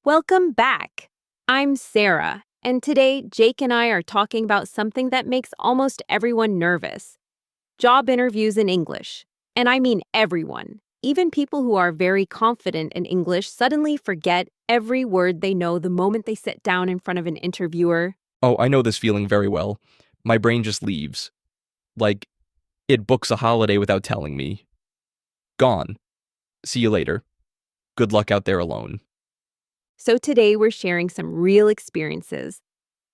Welcome back. I'm Sarah, and today Jake and I are talking about something that makes almost everyone nervous: job interviews in English. And I mean everyone. Even people who are very confident in English suddenly forget every word they know the moment they sit down in front of an interviewer. Oh, I know this feeling very well. My brain just leaves. Like, it books a holiday without telling me. Gone. See you later. Good luck out there alone. So today we're sharing some real experiences,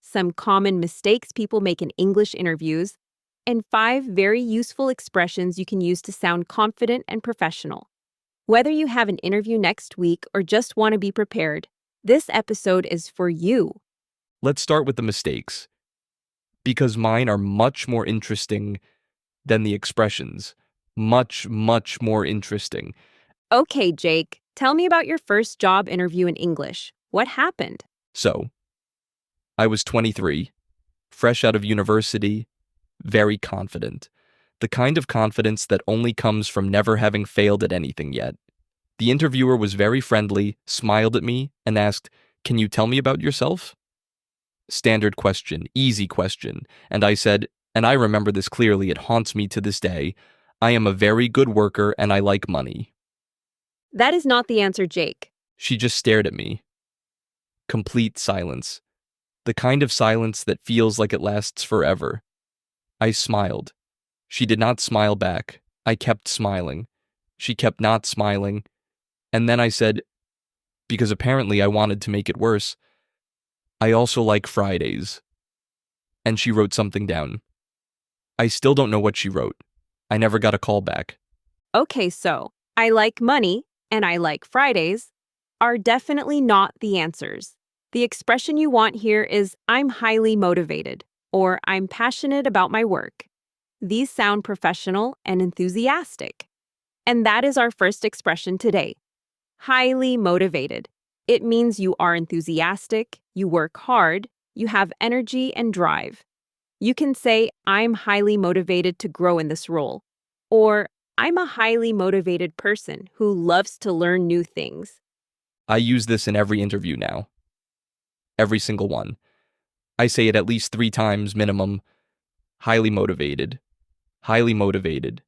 some common mistakes people make in English interviews, and 5 very useful expressions you can use to sound confident and professional. Whether you have an interview next week or just want to be prepared, this episode is for you. Let's start with the mistakes, because mine are much more interesting than the expressions. Much, much more interesting. Okay, Jake, tell me about your first job interview in English. What happened? So, I was 23, fresh out of university, very confident. The kind of confidence that only comes from never having failed at anything yet. The interviewer was very friendly, smiled at me, and asked, "Can you tell me about yourself?" Standard question, easy question. And I said, and I remember this clearly, it haunts me to this day, "I am a very good worker and I like money." That is not the answer, Jake. She just stared at me. Complete silence. The kind of silence that feels like it lasts forever. I smiled. She did not smile back. I kept smiling. She kept not smiling. And then I said, because apparently I wanted to make it worse, "I also like Fridays." And she wrote something down. I still don't know what she wrote. I never got a call back. Okay, so I like money and I like Fridays are definitely not the answers. The expression you want here is "I'm highly motivated" or "I'm passionate about my work." These sound professional and enthusiastic. And that is our first expression today. Highly motivated. It means you are enthusiastic, you work hard, you have energy and drive. You can say, "I'm highly motivated to grow in this role," or "I'm a highly motivated person who loves to learn new things." I use this in every interview now. Every single one. I say it at least 3 times minimum. Highly motivated. Highly motivated.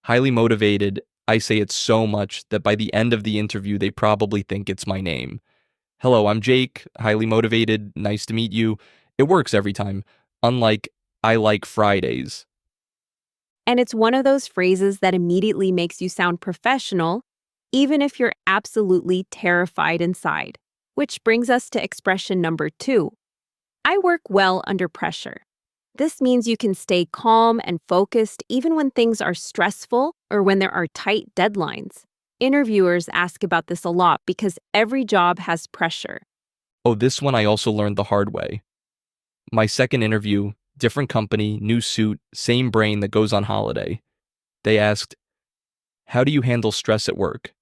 Highly motivated. I say it so much that by the end of the interview, they probably think it's my name. "Hello, I'm Jake. Highly motivated. Nice to meet you." It works every time. Unlike, "I like Fridays." And it's one of those phrases that immediately makes you sound professional, even if you're absolutely terrified inside. Which brings us to expression number 2. I work well under pressure. This means you can stay calm and focused even when things are stressful or when there are tight deadlines. Interviewers ask about this a lot because every job has pressure. Oh, this one I also learned the hard way. My second interview, different company, new suit, same brain that goes on holiday. They asked, "How do you handle stress at work?"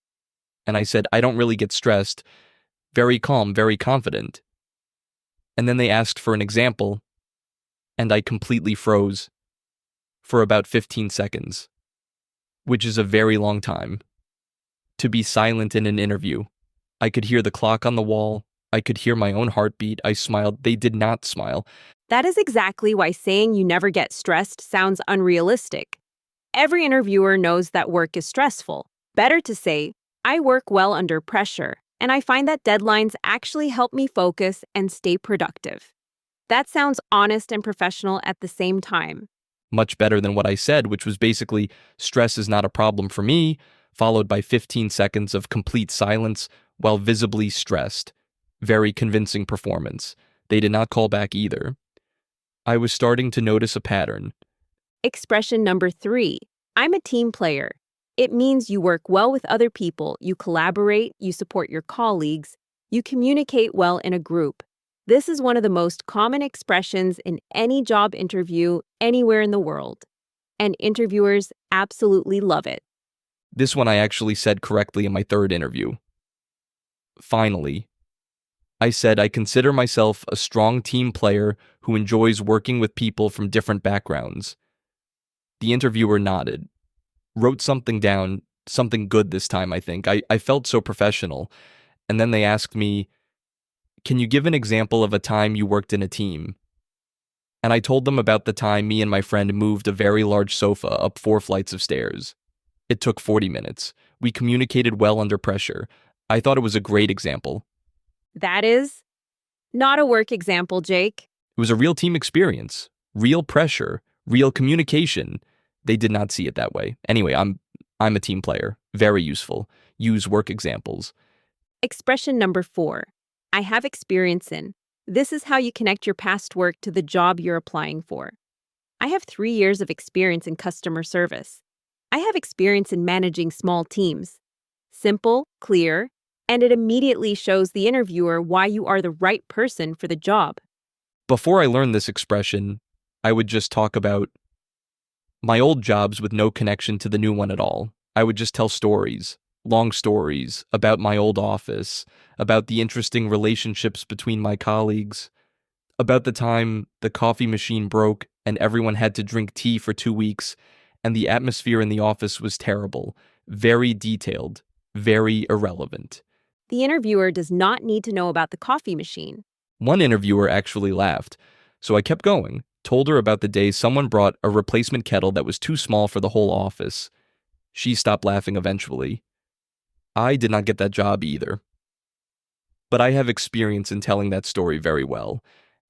And I said, "I don't really get stressed. Very calm, very confident." And then they asked for an example, and I completely froze for about 15 seconds, which is a very long time. To be silent in an interview. I could hear the clock on the wall. I could hear my own heartbeat. I smiled. They did not smile. That is exactly why saying you never get stressed sounds unrealistic. Every interviewer knows that work is stressful. Better to say, "I work well under pressure, and I find that deadlines actually help me focus and stay productive." That sounds honest and professional at the same time. Much better than what I said, which was basically, "Stress is not a problem for me," followed by 15 seconds of complete silence while visibly stressed. Very convincing performance. They did not call back either. I was starting to notice a pattern. Expression number 3. I'm a team player. It means you work well with other people, you collaborate, you support your colleagues, you communicate well in a group. This is one of the most common expressions in any job interview anywhere in the world. And interviewers absolutely love it. This one I actually said correctly in my third interview. Finally, I said I consider myself a strong team player who enjoys working with people from different backgrounds. The interviewer nodded, wrote something down, something good this time, I think. I felt so professional. And then they asked me, can you give an example of a time you worked in a team? And I told them about the time me and my friend moved a very large sofa up 4 flights of stairs. It took 40 minutes. We communicated well under pressure. I thought it was a great example. That is not a work example, Jake. It was a real team experience, real pressure, real communication. They did not see it that way. Anyway, I'm a team player. Very useful. Use work examples. Expression number 4. I have experience in. This is how you connect your past work to the job you're applying for. I have 3 years of experience in customer service. I have experience in managing small teams. Simple, clear, and it immediately shows the interviewer why you are the right person for the job. Before I learned this expression, I would just talk about my old jobs with no connection to the new one at all. I would just tell stories, long stories, about my old office, about the interesting relationships between my colleagues, about the time the coffee machine broke and everyone had to drink tea for 2 weeks, and the atmosphere in the office was terrible, very detailed, very irrelevant. The interviewer does not need to know about the coffee machine. One interviewer actually laughed, so I kept going, told her about the day someone brought a replacement kettle that was too small for the whole office. She stopped laughing eventually. I did not get that job either. But I have experience in telling that story very well.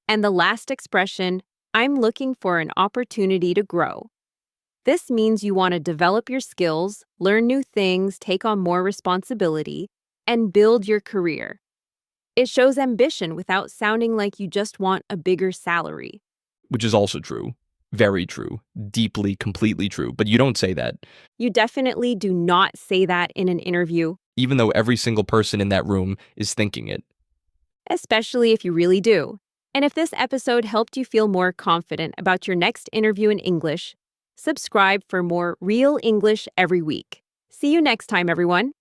And the last expression, I'm looking for an opportunity to grow. This means you want to develop your skills, learn new things, take on more responsibility, and build your career. It shows ambition without sounding like you just want a bigger salary. Which is also true. Very true. Deeply, completely true. But you don't say that. You definitely do not say that in an interview. Even though every single person in that room is thinking it. Especially if you really do. And if this episode helped you feel more confident about your next interview in English, subscribe for more real English every week. See you next time, everyone.